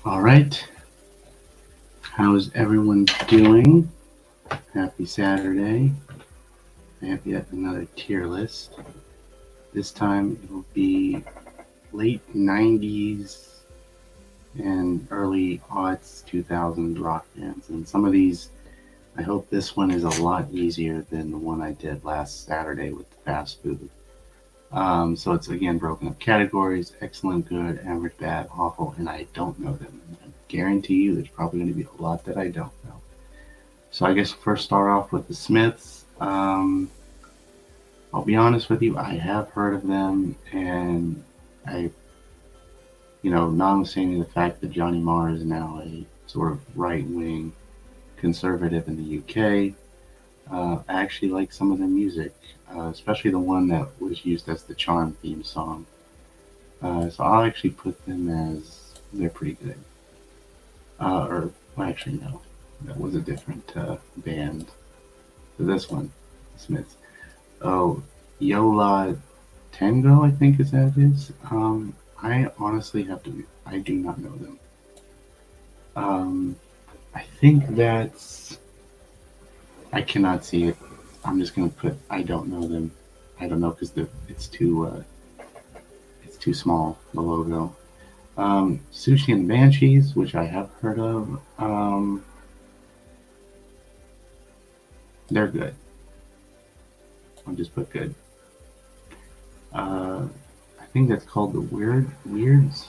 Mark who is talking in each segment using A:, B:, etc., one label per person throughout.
A: All right. How's everyone doing? Happy Saturday. I have yet another tier list. This time it will be late 90s and early aughts 2000s rock bands. And some of these, I hope this one is a lot easier than the one I did last Saturday with the fast food. So it's again broken up categories: excellent, good, average, bad, awful, and I don't know them. And I guarantee you there's probably going to be a lot that I don't know. So I guess first start off with the Smiths. I'll be honest with you, I have heard of them, and I, notwithstanding the fact that Johnny Marr is now a sort of right wing conservative in the UK, I actually like some of their music, especially the one that was used as the Charm theme song. So I'll actually put them as they're pretty good. Or well, actually, no, that was a different band. So this one, Smiths. Oh, Yola Tango, I think is that it is. I honestly have to. I do not know them. Um, I think that's. I cannot see it. I'm just gonna put. I don't know them. I don't know because it's too small. The logo. Sushi and Banshees, which I have heard of. They're good. I'll just put good. Uh, I think that's called the Weirds.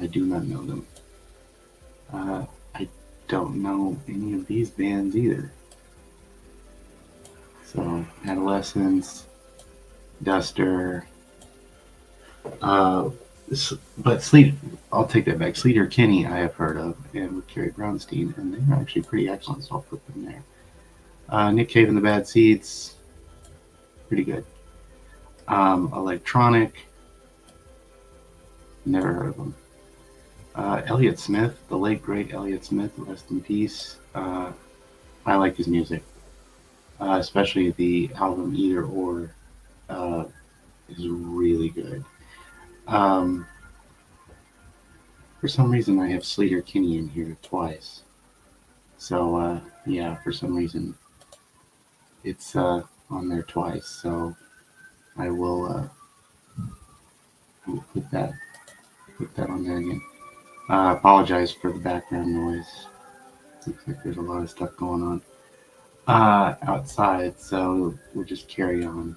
A: I do not know them. I don't know any of these bands either. So Adolescence, Duster, uh, but Sleater. I'll take that back. Sleater Kinney I have heard of, and with Carrie Brownstein, and they're actually pretty excellent. So I'll put them there. Nick Cave and the Bad Seeds, pretty good. Electronic, never heard of them. Elliott Smith, the late great Elliott Smith, rest in peace. I like his music, especially the album Either Or uh, is really good. Um, for some reason, I have Sleater Kinney in here twice. So yeah, for some reason, it's on there twice. So I will, I will put that on there again. Apologize for the background noise. Looks like there's a lot of stuff going on outside, so we'll just carry on.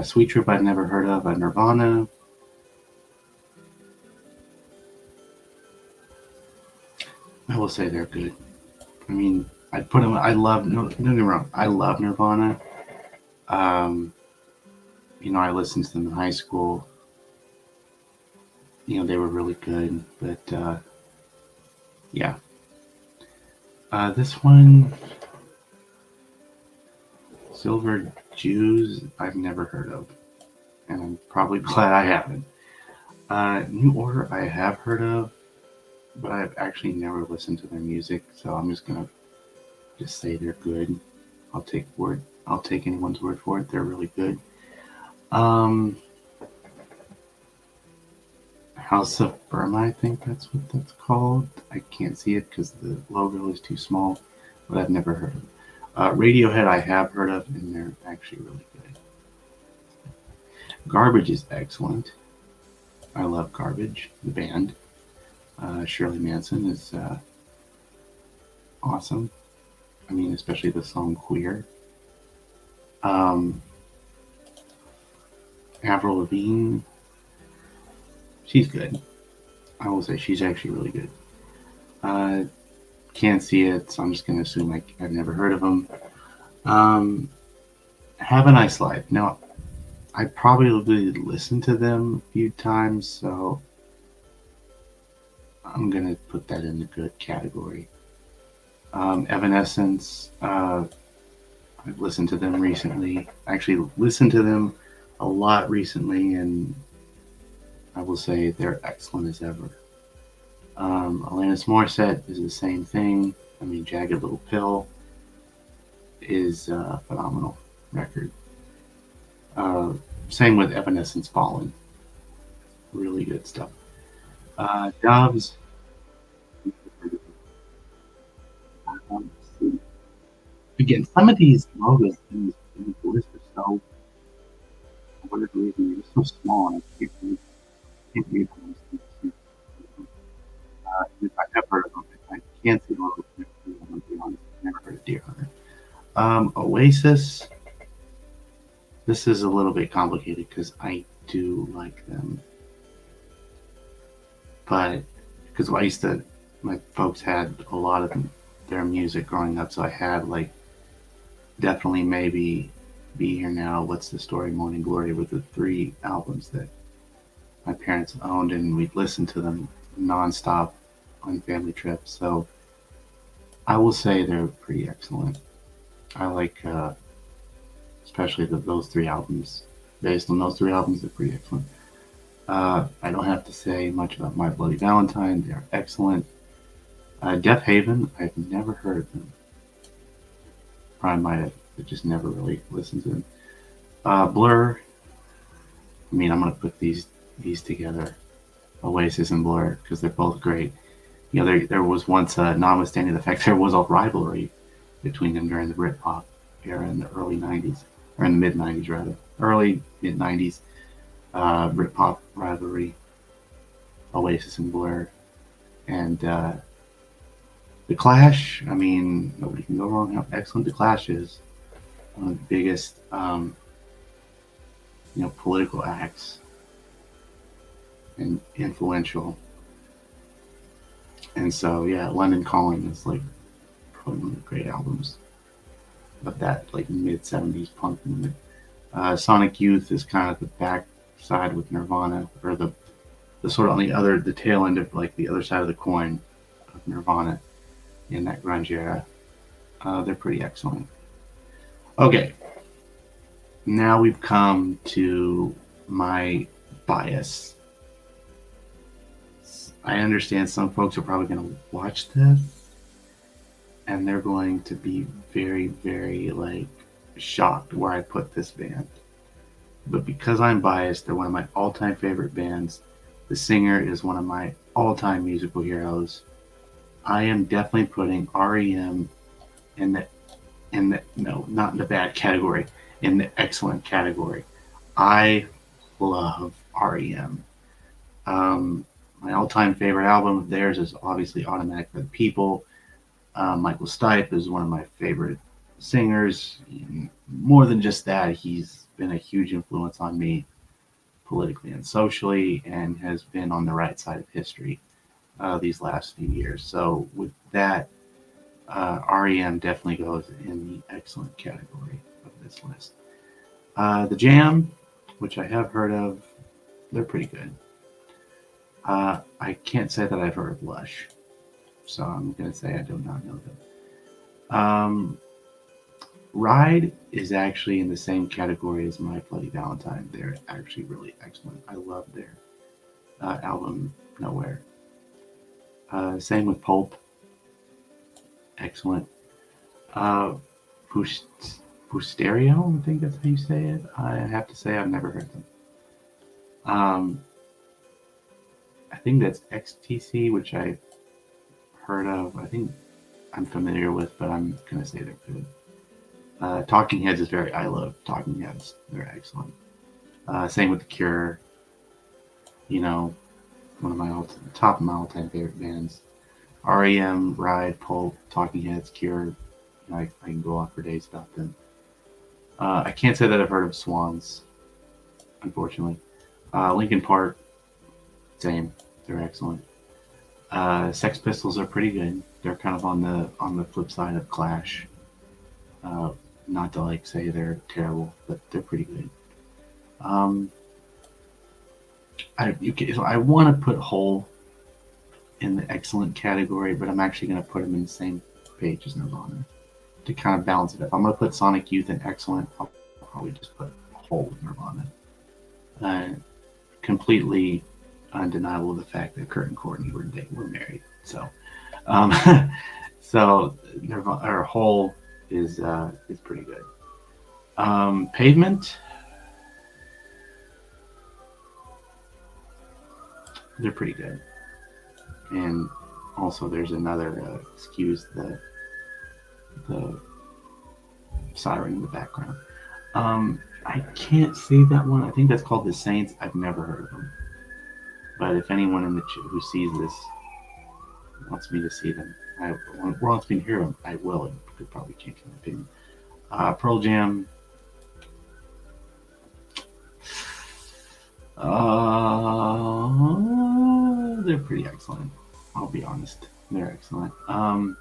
A: Sweet Troop I've never heard of. Nirvana. I will say they're good. I mean, I'd put them. I love. No, don't get me wrong. I love Nirvana. Um, I listened to them in high school. They were really good. But yeah, this one, Silver Jews, I've never heard of, and I'm probably glad I haven't. New Order, I have heard of, but I've actually never listened to their music, so I'm just gonna just say they're good. I'll take anyone's word for it. They're really good. Um, House of Burma, I think that's what that's called. I can't see it because the logo is too small, but I've never heard of it. Radiohead, I have heard of, and they're actually really good. Garbage is excellent. I love Garbage, the band. Shirley Manson is awesome. I mean, especially the song Queer. Um, Avril Lavigne, she's good. I will say she's actually really good. Uh, can't see it, so I'm just going to assume I've never heard of them. Um, Have a Nice Life. Now, I probably listened to them a few times, so I'm going to put that in the good category. Evanescence, I've listened to them recently. I actually listened to them a lot recently, and I will say they're excellent as ever. Alanis Morissette is the same thing. I mean, Jagged Little Pill is a phenomenal record. Uh, Same with Evanescence Fallen. Really good stuff. Doves. Again, some of these logos in the list are so, for whatever reason, they're so small, and can't read them. I've never heard of them. I can't see logos. I'm gonna be honest. I've never heard of Deer Hunter. Oasis. This is a little bit complicated because I do like them, but because I used to, my folks had a lot of their music growing up, so I had like definitely maybe Be Here Now, What's the Story, Morning Glory with the three albums that my parents owned, and we'd listen to them nonstop on family trips. So I will say they're pretty excellent. I like, especially those three albums. Based on those three albums, they're pretty excellent. I don't have to say much about My Bloody Valentine. They're excellent. Death Haven, I've never heard of them. Probably might have just never really listened to them. Blur, I mean, I'm gonna put these together, Oasis and Blur, because they're both great. You know, there was once, notwithstanding the fact there was a rivalry between them during the Britpop era in the early '90s, or in the mid '90s rather, early mid '90s, Britpop rivalry, Oasis and Blur, and the Clash. I mean, nobody can go wrong how excellent the Clash is. One of the biggest, political acts and influential. And so, yeah, London Calling is like probably one of the great albums of that like mid '70s punk movement. Sonic Youth is kind of the backside with Nirvana, or the sort of on the tail end of like the other side of the coin of Nirvana in that grunge era. They're pretty excellent. Okay, now we've come to my bias. I understand some folks are probably going to watch this and they're going to be very, very like shocked where I put this band. But because I'm biased, they're one of my all-time favorite bands. The singer is one of my all-time musical heroes. I am definitely putting REM in the no, not in the bad category, in the excellent category. I love REM. My all-time favorite album of theirs is obviously Automatic for the People. Michael Stipe is one of my favorite singers. More than just that, he's been a huge influence on me politically and socially, and has been on the right side of history these last few years. So with that, REM definitely goes in the excellent category of this list. The Jam, which I have heard of, they're pretty good. I can't say that I've heard of Lush, so I'm going to say I do not know them. Ride is actually in the same category as My Bloody Valentine. They're actually really excellent. I love their album Nowhere. Same with Pulp. Excellent. Uh, Pusterio, I think that's how you say it. I have to say I've never heard them. Um, I think that's XTC, which I've heard of. I think I'm familiar with, but I'm going to say they're good. Talking Heads is I love Talking Heads. They're excellent. Same with The Cure. You know, one of my top of my all-time favorite bands. REM, Ride, Pulp, Talking Heads, Cure. I can go on for days about them. I can't say that I've heard of Swans, unfortunately. Linkin Park, same. They're excellent. Sex Pistols are pretty good. They're kind of on the flip side of Clash. Not to like say they're terrible, but they're pretty good. I want to put Hole in the excellent category, but I'm actually going to put them in the same page as Nirvana to kind of balance it up. I'm going to put Sonic Youth in excellent. I'll probably just put Hole with Nirvana. Completely undeniable the fact that Kurt and Courtney were married. So, um, so Nirvana, or Hole is pretty good. Pavement, they're pretty good. And also, there's another, excuse the siren in the background. I can't see that one. I think that's called The Saints. I've never heard of them. But if anyone who sees this wants me to see them, wants me to hear them, I will. It could probably change my opinion. Pearl Jam. They're pretty excellent. I'll be honest. They're excellent. I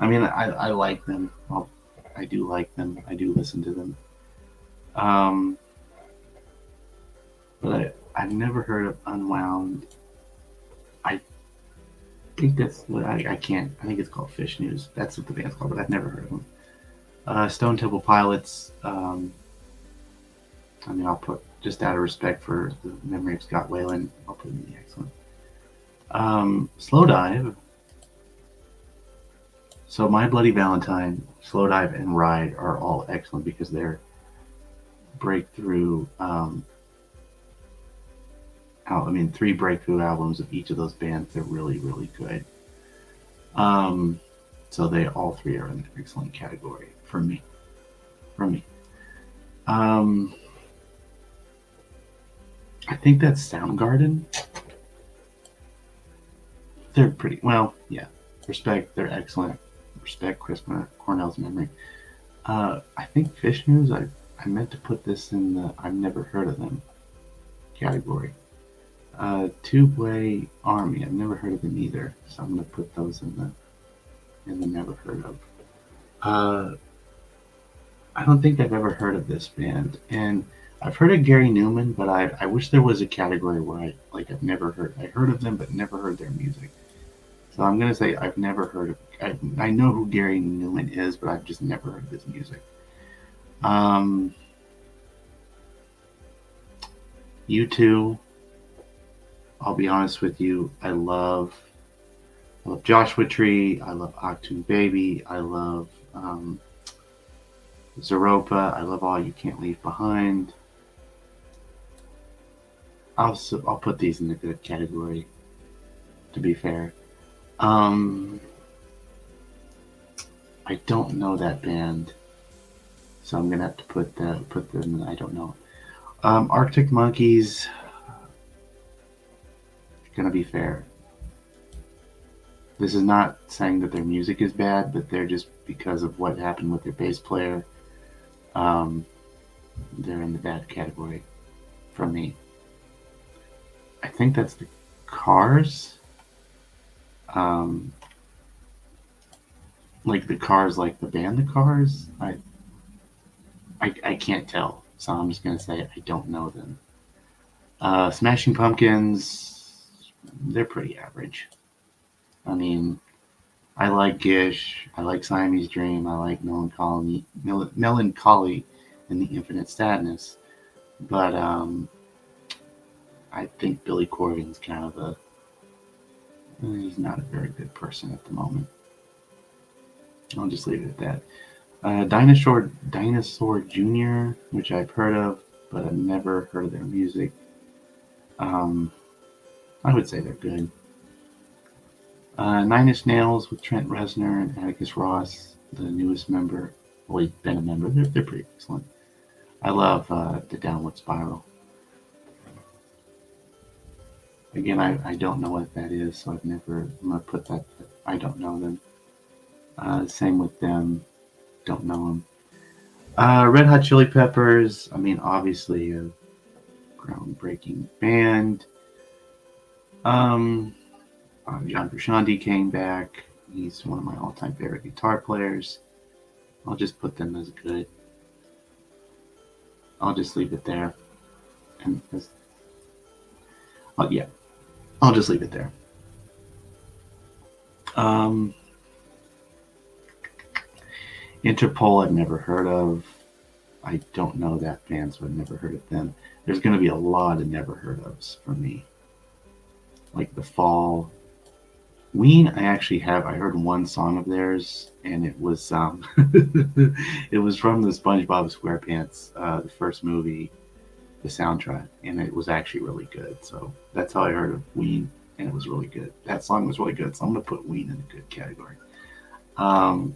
A: mean, I like them. I do like them. I do listen to them. Um, but I've never heard of Unwound. I think that's what I can't. I think it's called Fish News. That's what the band's called, but I've never heard of them. Stone Temple Pilots. I mean, I'll put, just out of respect for the memory of Scott Weiland, I'll put them in the excellent. Slowdive. So My Bloody Valentine, Slowdive, and Ride are all excellent because they're breakthrough. Three breakthrough albums of each of those bands. They're really, really good. So they all three are in an excellent category for me. I think that's Soundgarden. They're pretty well, yeah. Respect, they're excellent. Respect Chris Cornell's memory. I think Fish News. I meant to put this in the I've never heard of them category. Tubeway Army. I've never heard of them either, so I'm gonna put those in the never heard of. I don't think I've ever heard of this band, and I've heard of Gary Newman, but I wish there was a category where I've never heard. I heard of them, but never heard their music. So I'm gonna say I've never heard of. I know who Gary Newman is, but I've just never heard of his music. U2. I'll be honest with you. I love Joshua Tree. I love Achtung Baby. I love Zeropa. I love All You Can't Leave Behind. I'll put these in the good category, to be fair. I don't know that band, so I'm gonna have to put them in, I don't know. Arctic Monkeys, gonna be fair. This is not saying that their music is bad, but they're just, because of what happened with their bass player, they're in the bad category for me. I think that's the Cars. Like the Cars, like the band The Cars. I can't tell, so I'm just gonna say I don't know them. Smashing Pumpkins, they're pretty average. I mean, I like Gish, I like Siamese Dream, I like Melancholy and the Infinite Sadness, but I think Billy Corgan's kind of he's not a very good person at the moment. I'll just leave it at that. Dinosaur Jr., which I've heard of, but I've never heard of their music. I would say they're good. Nine Inch Nails with Trent Reznor and Atticus Ross, the newest member. Well, he's been a member. They're pretty excellent. I love the Downward Spiral. Again, I don't know what that is, so I'm gonna put that. I don't know them. Same with them. Don't know them. Red Hot Chili Peppers. I mean, obviously a groundbreaking band. John Frusciante came back. He's one of my all-time favorite guitar players. I'll just put them as good. I'll just leave it there. And yeah, I'll just leave it there. Interpol, I've never heard of. I don't know that band, so I've never heard of them. There's going to be a lot of never heard ofs for me. Like The Fall. Ween, I heard one song of theirs, and it was it was from the SpongeBob SquarePants, the first movie, the soundtrack, and it was actually really good. So that's how I heard of Ween. and it was really good. That song was really good, so I'm gonna put Ween in a good category.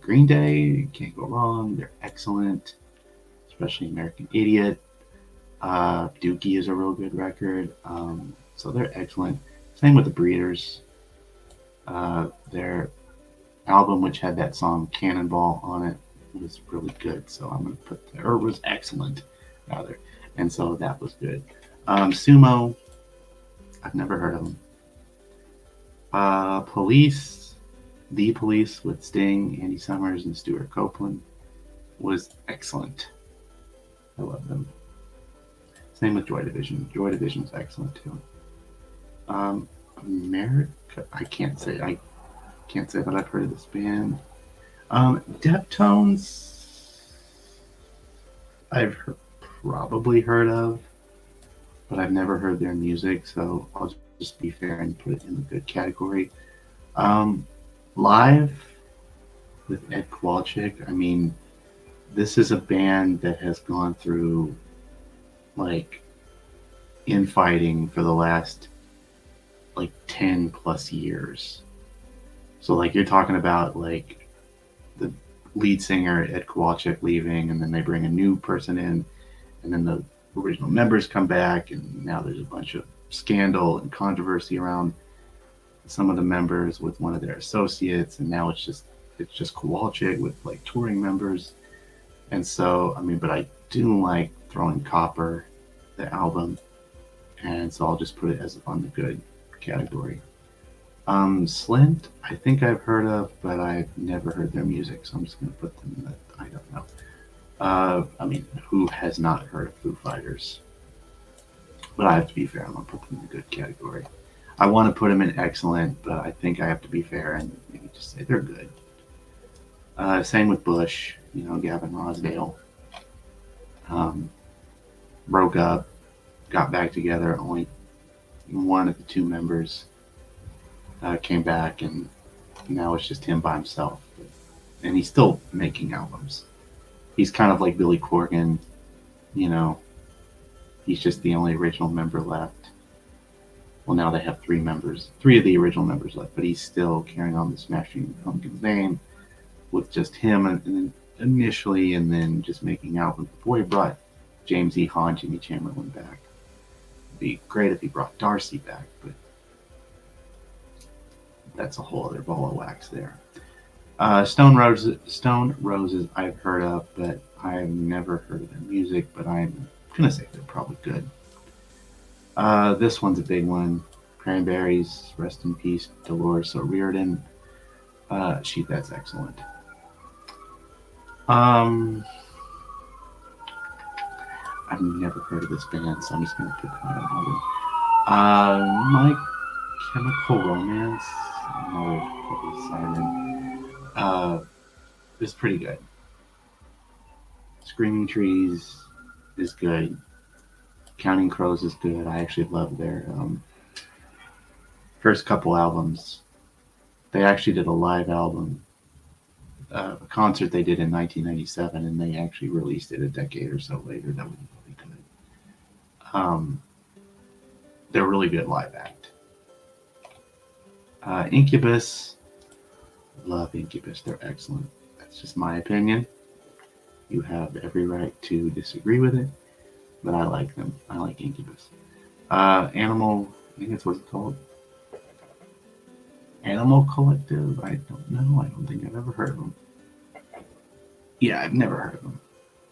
A: Green Day, can't go wrong. They're excellent, especially American Idiot. Dookie is a real good record. So they're excellent. Same with the Breeders. Their album, which had that song Cannonball on it, was really good. So I'm going to put there, or was excellent, rather. And so that was good. Sumo, I've never heard of them. Police, The Police with Sting, Andy Summers, and Stuart Copeland was excellent. I love them. Same with Joy Division. Joy Division is excellent too. America, I can't say that I've heard of this band. Deftones, probably heard of, but I've never heard their music, so I'll just be fair and put it in the good category. Live with Ed Kowalczyk, I mean, this is a band that has gone through like infighting for the last like 10 plus years. So like you're talking about like the lead singer Ed Kowalczyk leaving, and then they bring a new person in, and then the original members come back, and now there's a bunch of scandal and controversy around some of the members with one of their associates, and now it's just Kowalczyk with like touring members. And so I mean, but I do like Throwing Copper, the album, and so I'll just put it as on the good category. Slint, I think I've heard of, but I've never heard their music, so I'm just going to put them in the I don't know. I mean, who has not heard of Foo Fighters? But I have to be fair, I'm going to put them in the good category. I want to put them in excellent, but I think I have to be fair and maybe just say they're good. Same with Bush, Gavin Rossdale. Broke up, got back together. Only one of the two members came back, and now it's just him by himself. And he's still making albums. He's kind of like Billy Corgan, he's just the only original member left. Well, now they have three of the original members left, but he's still carrying on the Smashing Pumpkins name with just him initially, and then just making albums. Before he brought James E. Hahn, Jimmy Chamberlain back. It'd be great if he brought Darcy back, but that's a whole other ball of wax there. Stone Roses I've heard of, but I've never heard of their music, but I'm going to say they're probably good. This one's a big one. Cranberries, rest in peace, Dolores O'Riordan. That's excellent. I've never heard of this band, so I'm just going to put that on. My Chemical Romance, Simon, is pretty good. Screaming Trees is good. Counting Crows is good. I actually love their first couple albums. They actually did a live album, a concert they did in 1997, and they actually released it a decade or so later. That was really good. They're a really good live act. Incubus, love Incubus. They're excellent. That's just my opinion. You have every right to disagree with it, but I like them. I like Incubus. Animal, I think that's what it's called. Animal Collective? I don't know. I don't think I've ever heard of them. Yeah, I've never heard of them.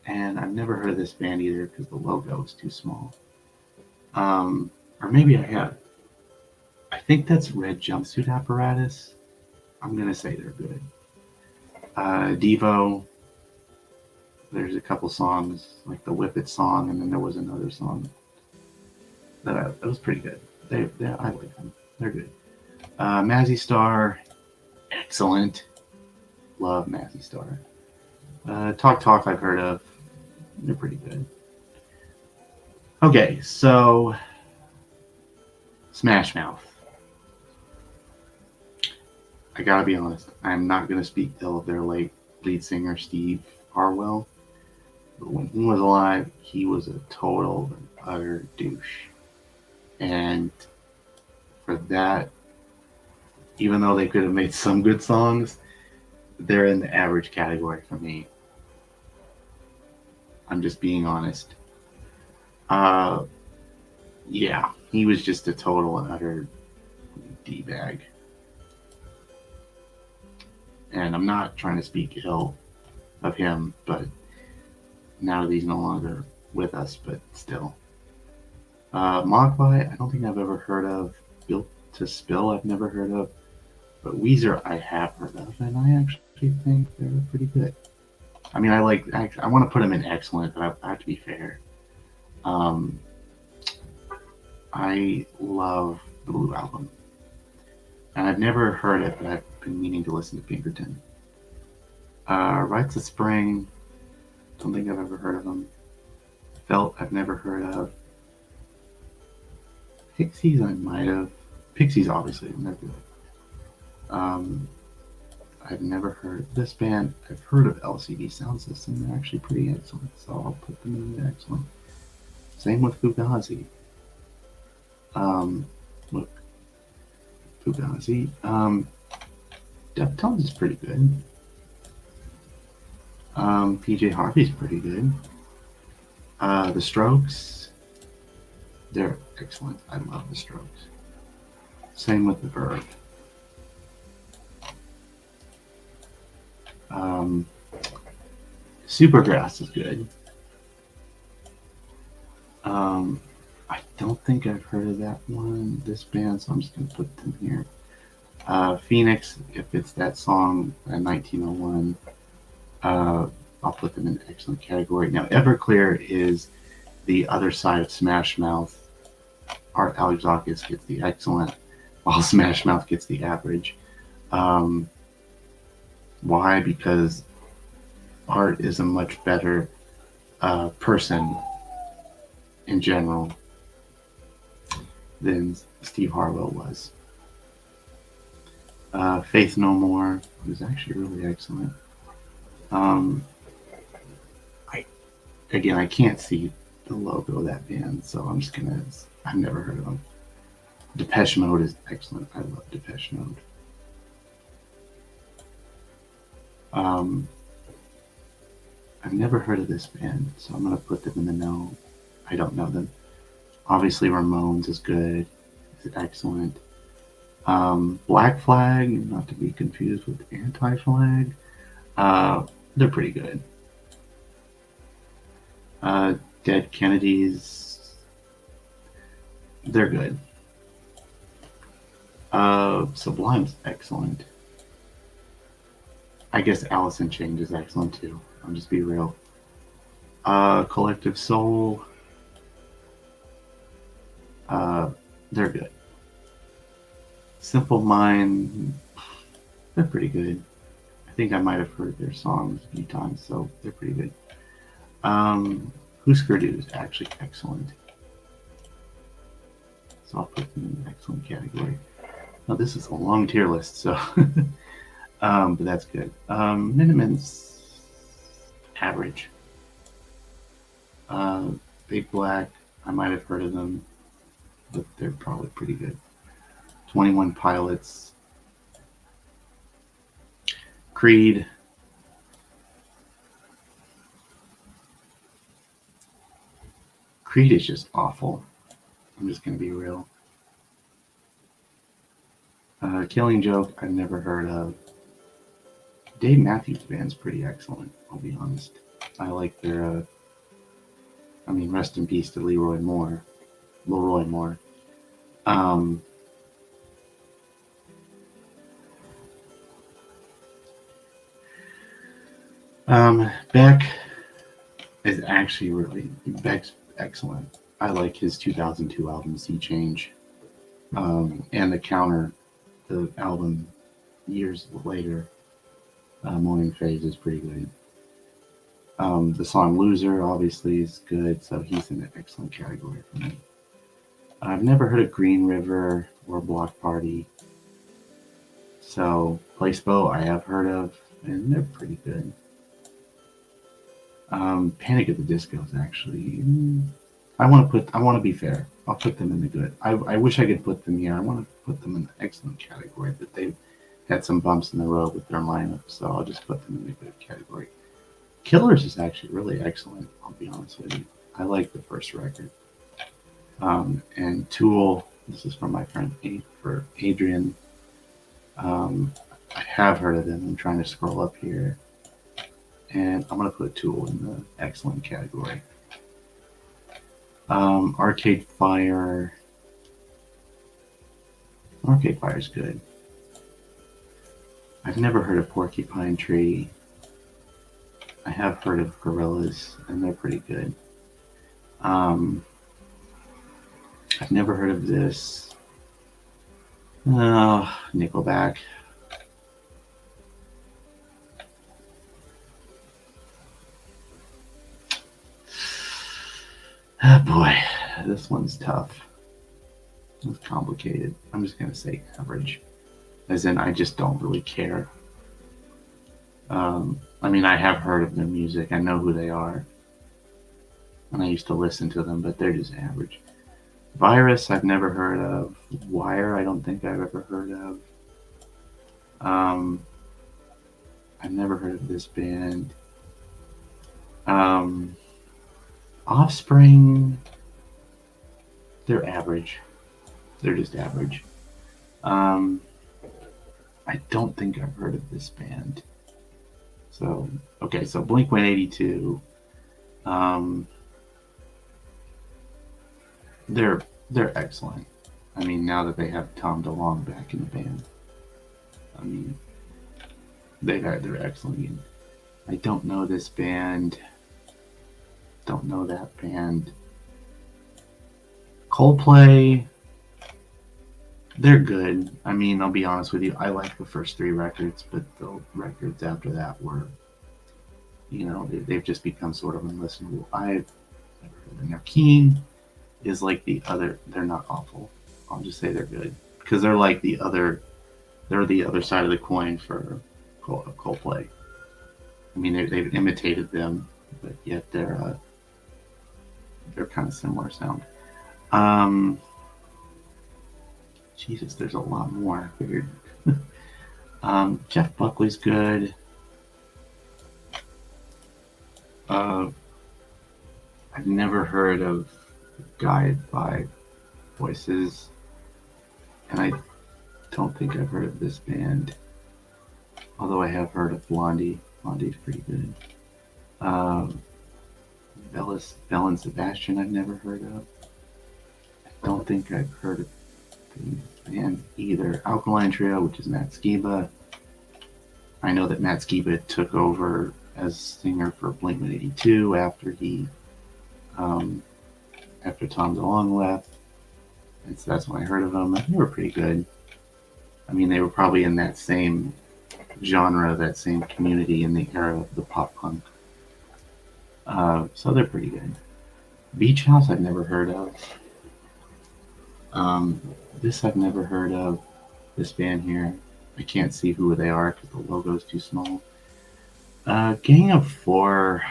A: And I've never heard of this band either because the logo is too small. Or maybe I have. I think that's Red Jumpsuit Apparatus. I'm going to say they're good. Devo. There's a couple songs, like the Whip It song, and then there was another song that was pretty good. I like them. They're good. Mazzy Star, excellent. Love Mazzy Star. Talk I've heard of. They're pretty good. Okay, so Smash Mouth. I gotta be honest, I'm not gonna speak ill of their late lead singer Steve Harwell, but when he was alive, he was a total and utter douche. And for that, Even though they could have made some good songs, they're in the average category for me. I'm just being honest. Uh, yeah, he was just a total and utter d bag, and I'm not trying to speak ill of him, but now that he's no longer with us, but still. Mogwai, I don't think I've ever heard of. Built to Spill, I've never heard of. But Weezer, I have heard of, and I actually think they're pretty good. I mean, I want to put them in excellent, but I have to be fair. Um, I love the Blue Album, and I've never heard it, but I've been meaning to listen to Pinkerton. Rites of Spring, don't think I've ever heard of them. Felt, I've never heard of. Pixies, I might have. Pixies, obviously, they're good. Um, I've never heard of this band. I've heard of LCD Sound System. They're actually pretty excellent, so I'll put them in the excellent. Same with Fugazi. Look, Fugazi. Deftones is pretty good. PJ Harvey's pretty good. The Strokes, they're excellent. I love the Strokes. Same with the Verve. Supergrass is good. I don't think I've heard of that one, this band, so I'm just going to put them here. Phoenix, if it's that song, 1901, I'll put them in the excellent category. Now, Everclear is the other side of Smash Mouth. Art Alexakis gets the excellent, while Smash Mouth gets the average. Why? Because Art is a much better person in general than Steve Harwell was. Faith No More was actually really excellent. I can't see the logo of that band, so I'm just gonna. I've never heard of them. Depeche Mode is excellent. I love Depeche Mode. I've never heard of this band, so I'm gonna put them in the no. I don't know them. Obviously, Ramones is good. It's excellent. Black Flag, not to be confused with Anti Flag. They're pretty good. Dead Kennedys, they're good. Sublime's excellent. I guess Alice in Chains is excellent too. I'll just be real. Collective Soul, they're good. Simple Mind, they're pretty good. I think I might have heard their songs a few times, so they're pretty good. Husker Du is actually excellent. So I'll put them in the excellent category. Now, this is a long tier list, so but that's good. Miniman's average. Big Black, I might have heard of them, but they're probably pretty good. 21 Pilots. Creed. Creed is just awful. I'm just going to be real. Killing Joke, I've never heard of. Dave Matthews Band's pretty excellent, I'll be honest. I like their, rest in peace to Leroy Moore. Beck is actually Beck's excellent. I like his 2002 album, Sea Change. And the album years later, Morning Phase is pretty good. The song Loser obviously is good, so he's in an excellent category for me. I've never heard of Green River or Block Party. So Placebo I have heard of, and they're pretty good. Panic at the Disco is actually. I want to be fair. I'll put them in the good. I wish I could put them here. I want to put them in the excellent category, but they've had some bumps in the road with their lineup, so I'll just put them in the good category. Killers is actually really excellent, I'll be honest with you. I like the first record. And Tool, this is from my friend for Adrian. I have heard of them. I'm trying to scroll up here. And I'm going to put Tool in the excellent category. Arcade Fire. Arcade Fire's good. I've never heard of Porcupine Tree. I have heard of Gorillaz, and they're pretty good. I've never heard of this. Nickelback. Oh boy, this one's tough. It's complicated. I'm just going to say average. As in, I just don't really care. I mean, I have heard of their music. I know who they are. And I used to listen to them, but they're just average. Virus, I've never heard of. Wire, I don't think I've ever heard of. I've never heard of this band. Offspring, they're average. They're just average. I don't think I've heard of this band. So, okay, so Blink-182, they're excellent. I mean, now that they have Tom DeLonge back in the band, I mean, they're excellent. I don't know this band. Don't know that band. Coldplay, they're good. I mean, I'll be honest with you. I like the first 3 records, but the records after that were, they've just become sort of unlistenable. I've never heard of them. Keen is like the other. They're not awful. I'll just say they're good because they're like the other. They're the other side of the coin for Coldplay. I mean, they've imitated them, but yet they're kind of similar sound. Jesus, there's a lot more. I figured. Jeff Buckley's good. I've never heard of Guided by Voices, and I don't think I've heard of this band. Although I have heard of Blondie. Blondie's pretty good. Belle and Sebastian I've never heard of. I don't think I've heard of the band either. Alkaline Trio, which is Matt Skiba. I know that Matt Skiba took over as singer for Blink-182 after Tom DeLonge left. And so that's when I heard of them. They were pretty good. I mean, they were probably in that same genre, that same community in the era of the pop punk. So they're pretty good. Beach House I've never heard of. This I've never heard of. This band here. I can't see who they are because the logo's too small. Gang of Four.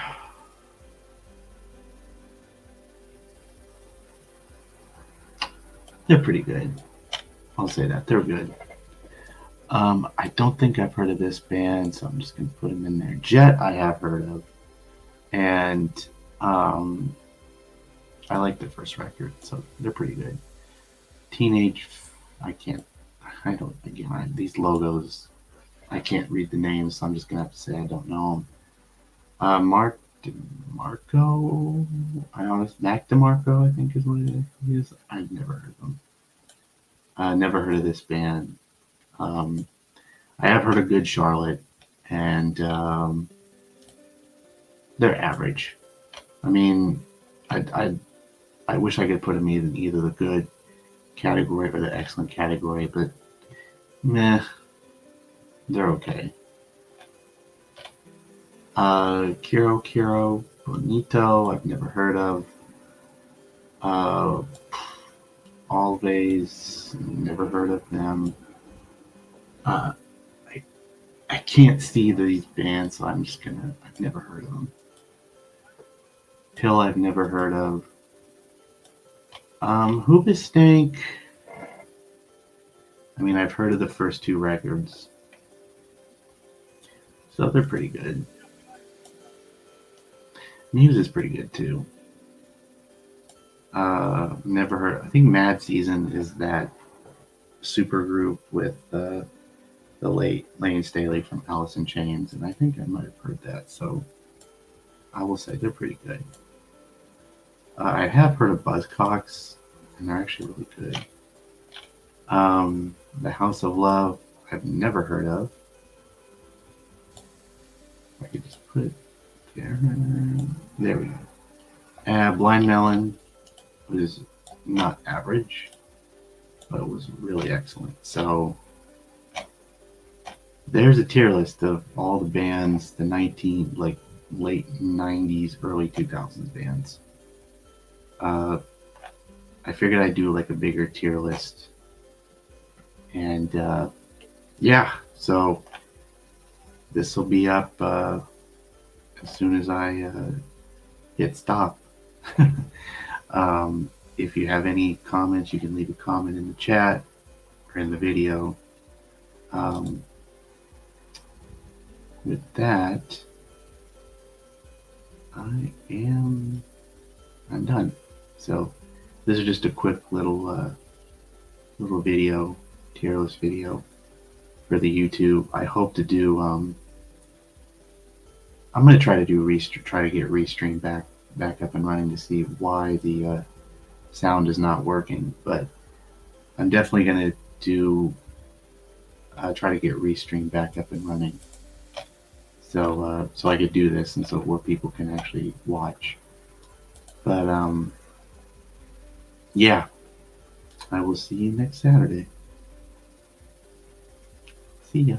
A: They're pretty good. I'll say that. They're good. I don't think I've heard of this band, so I'm just going to put them in there. Jet I have heard of. And I like the first record, so they're pretty good. Teenage, these logos, I can't read the names, so I'm just going to have to say I don't know them. Mac DeMarco, I think is what it is. I've never heard of them. Never heard of this band. I have heard of Good Charlotte, and they're average. I mean, I wish I could put them in either the good category or the excellent category, but meh, they're okay. Kiro Bonito, I've never heard of. Always, never heard of them. I can't see these bands, so I'm just I've never heard of them. Pill, I've never heard of. Hoobastank. I mean, I've heard of the first two records, so they're pretty good. Muse is pretty good too. Never heard. I think Mad Season is that super group with the late Lane Staley from Alice in Chains, and I think I might have heard that. So I will say they're pretty good. I have heard of Buzzcocks, and they're actually really good. The House of Love, I've never heard of. I could just put it there. There we go. Blind Melon was not average, but it was really excellent. So there's a tier list of all the bands, the late 90s, early 2000s bands. I figured I'd do like a bigger tier list. And yeah, so this will be up as soon as I hit stop. If you have any comments, you can leave a comment in the chat or in the video. With that, I'm done. So this is just a quick little video, tier list video for the YouTube. I hope to do. I'm going to try to get Restream back up and running to see why the sound is not working. But I'm definitely going to do try to get Restream back up and running. So I could do this, and so where people can actually watch. But yeah, I will see you next Saturday. See ya.